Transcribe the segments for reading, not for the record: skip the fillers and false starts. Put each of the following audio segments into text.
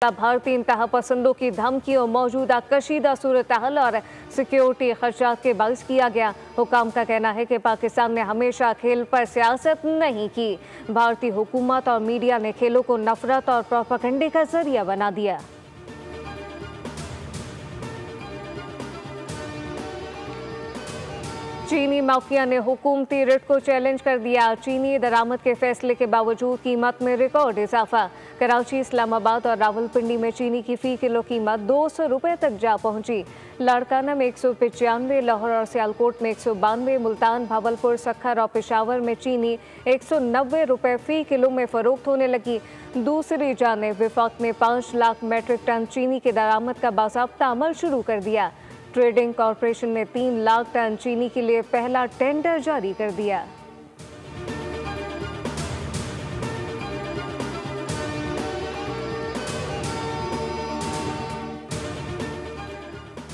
भारतीय इंतहा पसंदों की धमकियों, मौजूदा कशीदा सूरत हाल और सिक्योरिटी खर्चात के बायस किया गया। हुकाम का कहना है कि पाकिस्तान ने हमेशा खेल पर सियासत नहीं की। भारतीय हुकूमत और मीडिया ने खेलों को नफरत और प्रोपेगेंडे का जरिया बना दिया। चीनी माफिया ने हुकूमती रिट को चैलेंज कर दिया। चीनी दरामद के फैसले के बावजूद कीमत में रिकॉर्ड इजाफा। कराची, इस्लामाबाद और रावलपिंडी में चीनी की फी किलो कीमत 200 रुपये तक जा पहुंची। लाड़काना में 195, लाहौर और सियालकोट में 192, मुल्तान, भावलपुर, सक्खर और पेशावर में चीनी 190 रुपये फी किलो में फरोख्त होने लगी। दूसरी जानिब विफाक ने 5 लाख मेट्रिक टन चीनी के दरामद का बाज़ाब्ता अमल शुरू कर दिया। ट्रेडिंग कॉरपोरेशन ने 3 लाख टन चीनी के लिए पहला टेंडर जारी कर दिया।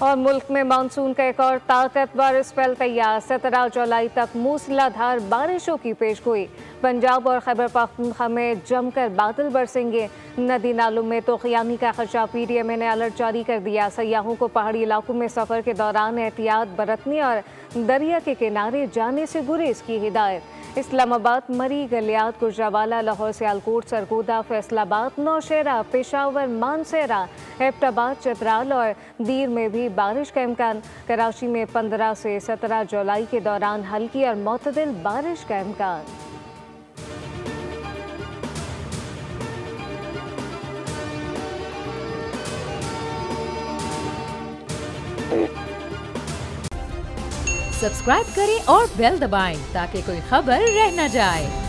और मुल्क में मानसून का एक और ताकतवर स्पेल तैयार। 17 जुलाई तक मूसलाधार बारिशों की पेशगोई। पंजाब और खैबर पख्तूनख्वा में जमकर बादल बरसेंगे। नदी नालों में तोक़यानी का खदशा। PTMA ने अलर्ट जारी कर दिया। सयाहों को पहाड़ी इलाकों में सफ़र के दौरान एहतियात बरतने और दरिया के किनारे जाने से गुरेज की हिदायत। इस्लामाबाद, मरी, गलियात, गुजरावाला, लाहौर, सियालकोट, सरगोदा, फैसलाबाद, नौशहरा, पेशावर, मानसेरा, एबटाबाद, चतराल और दीर में भी बारिश का इम्कान। कराची में 15 से 17 जुलाई के दौरान हल्की और मुतदिल बारिश का इम्कान। सब्सक्राइब करें और बेल दबाएं ताकि कोई खबर रह न जाए।